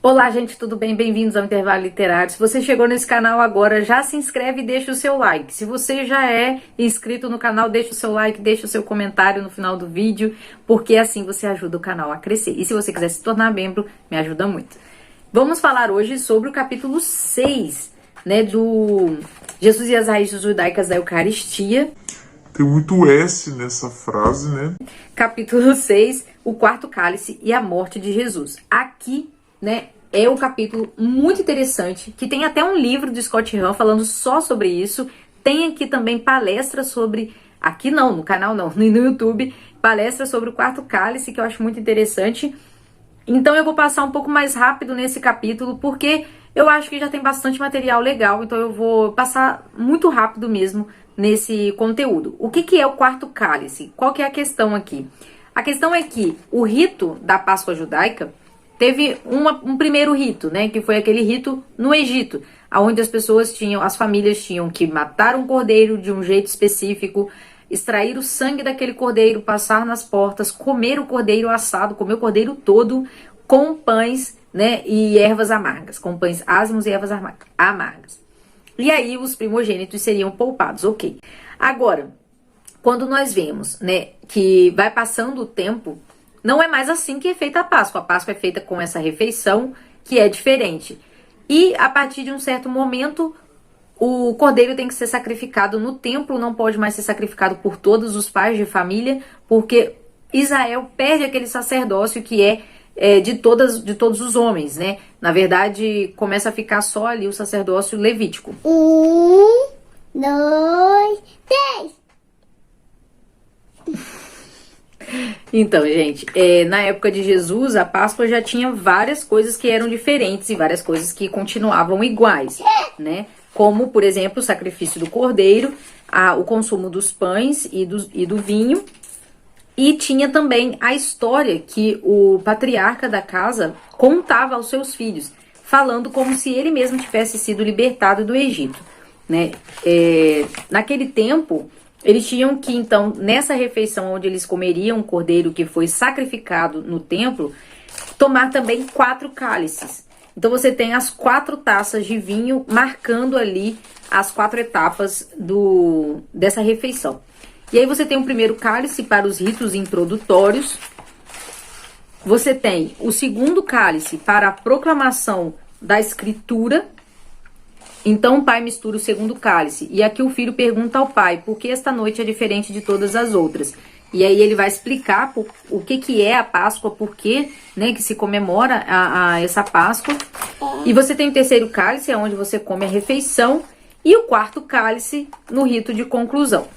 Olá, gente, tudo bem? Bem-vindos ao Intervalo Literário. Se você chegou nesse canal agora, já se inscreve e deixa o seu like. Se você já é inscrito no canal, deixa o seu like, deixa o seu comentário no final do vídeo, porque assim você ajuda o canal a crescer. E se você quiser se tornar membro, me ajuda muito. Vamos falar hoje sobre o capítulo 6, né, do Jesus e as Raízes Judaicas da Eucaristia. Tem muito S nessa frase, né? Capítulo 6, o quarto cálice e a morte de Jesus. Aqui, né, é um capítulo muito interessante, que tem até um livro de Scott Hahn falando só sobre isso. Tem aqui também palestras sobre, aqui não, no canal não, no YouTube, palestras sobre o quarto cálice, que eu acho muito interessante. Então eu vou passar um pouco mais rápido nesse capítulo, porque eu acho que já tem bastante material legal, então eu vou passar muito rápido mesmo nesse conteúdo. O que é o quarto cálice? Qual que é a questão aqui? A questão é que o rito da Páscoa judaica teve um primeiro rito, né, que foi aquele rito no Egito, onde as famílias tinham que matar um cordeiro de um jeito específico, extrair o sangue daquele cordeiro, passar nas portas, comer o cordeiro assado, comer o cordeiro todo com pães, né, e ervas amargas, com pães ázimos e ervas amargas. E aí os primogênitos seriam poupados, ok. Agora, quando nós vemos, né, que vai passando o tempo, não é mais assim que é feita a Páscoa. A Páscoa é feita com essa refeição, que é diferente. E a partir de um certo momento, o cordeiro tem que ser sacrificado no templo, não pode mais ser sacrificado por todos os pais de família, porque Israel perde aquele sacerdócio que é de todos os homens, né? Na verdade, começa a ficar só ali o sacerdócio levítico. 1, 2, 3. Então, gente, na época de Jesus, a Páscoa já tinha várias coisas que eram diferentes e várias coisas que continuavam iguais, né? Como, por exemplo, o sacrifício do cordeiro, o consumo dos pães e do vinho. E tinha também a história que o patriarca da casa contava aos seus filhos, falando como se ele mesmo tivesse sido libertado do Egito, né? Naquele tempo, eles tinham que, então, nessa refeição onde eles comeriam o cordeiro que foi sacrificado no templo, tomar também 4 cálices. Então você tem as 4 taças de vinho marcando ali as 4 etapas dessa refeição. E aí você tem o primeiro cálice para os ritos introdutórios. Você tem o segundo cálice para a proclamação da escritura. Então o pai mistura o segundo cálice. E aqui o filho pergunta ao pai, por que esta noite é diferente de todas as outras? E aí ele vai explicar o que é a Páscoa, por que, né, que se comemora essa Páscoa. E você tem o terceiro cálice, é onde você come a refeição. E o quarto cálice no rito de conclusão.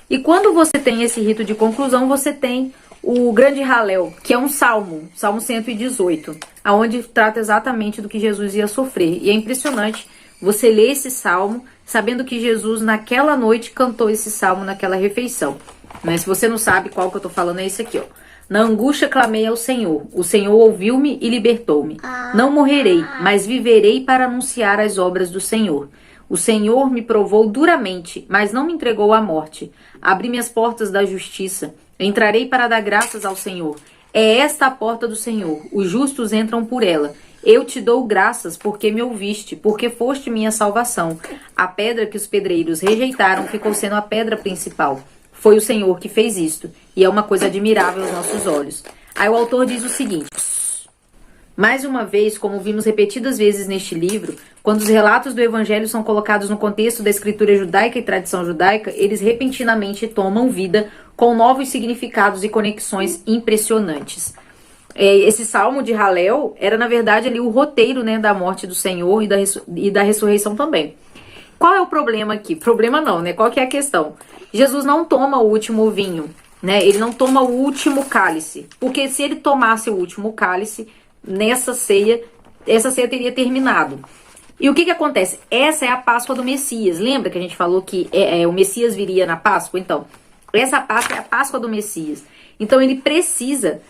E quando você tem esse rito de conclusão, você tem o grande Halel, que é um salmo, Salmo 118, onde trata exatamente do que Jesus ia sofrer. E é impressionante você ler esse salmo, sabendo que Jesus naquela noite cantou esse salmo naquela refeição. Mas se você não sabe qual que eu tô falando, é esse aqui, ó. Na angústia clamei ao Senhor, o Senhor ouviu-me e libertou-me. Não morrerei, mas viverei para anunciar as obras do Senhor. O Senhor me provou duramente, mas não me entregou à morte. Abri-me as portas da justiça. Entrarei para dar graças ao Senhor. É esta a porta do Senhor. Os justos entram por ela. Eu te dou graças porque me ouviste, porque foste minha salvação. A pedra que os pedreiros rejeitaram ficou sendo a pedra principal. Foi o Senhor que fez isto. E é uma coisa admirável aos nossos olhos. Aí o autor diz o seguinte... Mais uma vez, como vimos repetidas vezes neste livro, quando os relatos do Evangelho são colocados no contexto da escritura judaica e tradição judaica, eles repentinamente tomam vida com novos significados e conexões impressionantes. Esse salmo de Halel era, na verdade, ali o roteiro, né, da morte do Senhor e da ressurreição também. Qual é o problema aqui? Problema não, né? Qual que é a questão? Jesus não toma o último vinho, né? Ele não toma o último cálice, porque se ele tomasse o último cálice... essa ceia teria terminado. E o que acontece? Essa é a Páscoa do Messias. Lembra que a gente falou que o Messias viria na Páscoa? Então, essa Páscoa é a Páscoa do Messias. Então, ele precisa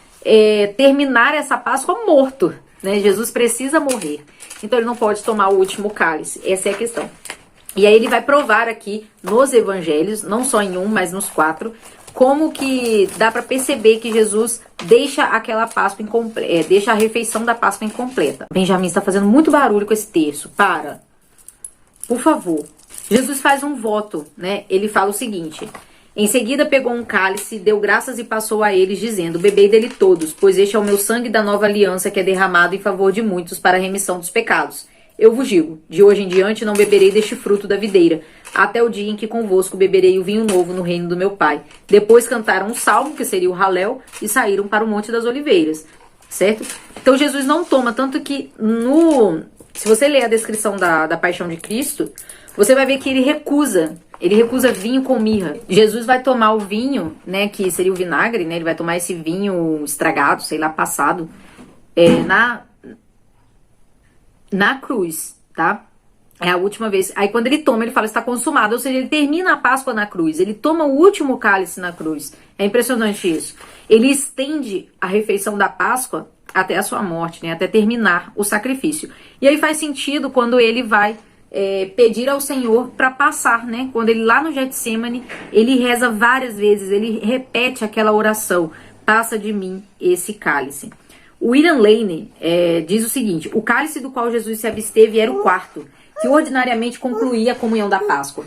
terminar essa Páscoa morto, né? Jesus precisa morrer. Então, ele não pode tomar o último cálice. Essa é a questão. E aí, ele vai provar aqui nos evangelhos, não só em um, mas nos 4, como que dá para perceber que Jesus deixa aquela Páscoa incompleta, deixa a refeição da Páscoa incompleta. Benjamin está fazendo muito barulho com esse terço. Para. Por favor. Jesus faz um voto, né? Ele fala o seguinte: em seguida pegou um cálice, deu graças e passou a eles, dizendo: bebei dele todos, pois este é o meu sangue da nova aliança, que é derramado em favor de muitos para a remissão dos pecados. Eu vos digo, de hoje em diante não beberei deste fruto da videira, até o dia em que convosco beberei o vinho novo no reino do meu Pai. Depois cantaram um salmo, que seria o Halel, e saíram para o Monte das Oliveiras, certo? Então Jesus não toma, tanto que se você ler a descrição da paixão de Cristo, você vai ver que ele recusa vinho com mirra. Jesus vai tomar o vinho, né, que seria o vinagre, né, ele vai tomar esse vinho estragado, sei lá, passado, na cruz, tá? É a última vez. Aí quando ele toma, ele fala, está consumado, ou seja, ele termina a Páscoa na cruz, ele toma o último cálice na cruz. É impressionante isso. Ele estende a refeição da Páscoa até a sua morte, né, até terminar o sacrifício. E aí faz sentido quando ele vai pedir ao Senhor para passar, né? Quando ele lá no Getsemane, ele reza várias vezes, ele repete aquela oração: passa de mim esse cálice. O William Lane diz o seguinte: o cálice do qual Jesus se absteve era o quarto, que ordinariamente concluía a comunhão da Páscoa.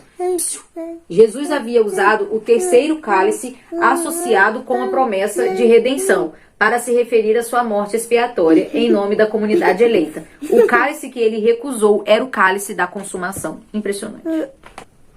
Jesus havia usado o terceiro cálice associado com a promessa de redenção, para se referir à sua morte expiatória em nome da comunidade eleita. O cálice que ele recusou era o cálice da consumação. Impressionante.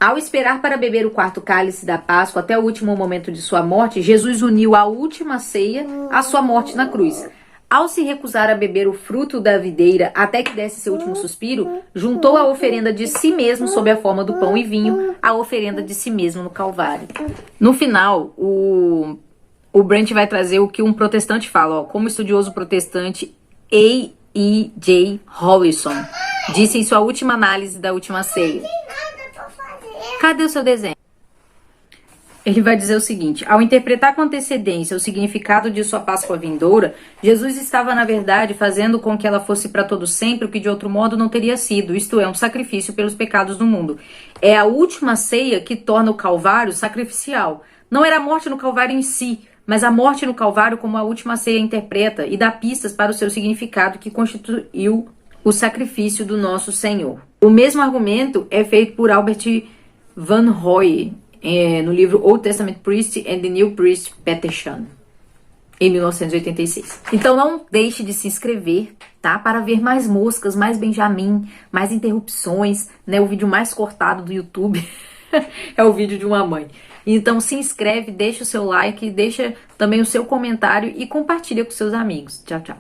Ao esperar para beber o quarto cálice da Páscoa até o último momento de sua morte, Jesus uniu a última ceia à sua morte na cruz. Ao se recusar a beber o fruto da videira até que desse seu último suspiro, juntou a oferenda de si mesmo sob a forma do pão e vinho, à oferenda de si mesmo no Calvário. No final, o Brent vai trazer o que um protestante fala, ó, como estudioso protestante A.E.J. Hollison disse em sua última análise da última ceia. Cadê o seu desenho? Ele vai dizer o seguinte: ao interpretar com antecedência o significado de sua Páscoa vindoura, Jesus estava, na verdade, fazendo com que ela fosse para todo sempre o que de outro modo não teria sido, isto é, um sacrifício pelos pecados do mundo. É a última ceia que torna o Calvário sacrificial. Não era a morte no Calvário em si, mas a morte no Calvário como a última ceia interpreta e dá pistas para o seu significado, que constituiu o sacrifício do nosso Senhor. O mesmo argumento é feito por Albert Van Hoy no livro Old Testament Priest and the New Priest Petition, em 1986. Então não deixe de se inscrever, tá? Para ver mais moscas, mais Benjamin, mais interrupções, né? O vídeo mais cortado do YouTube é o vídeo de uma mãe. Então se inscreve, deixa o seu like, deixa também o seu comentário e compartilha com seus amigos. Tchau, tchau.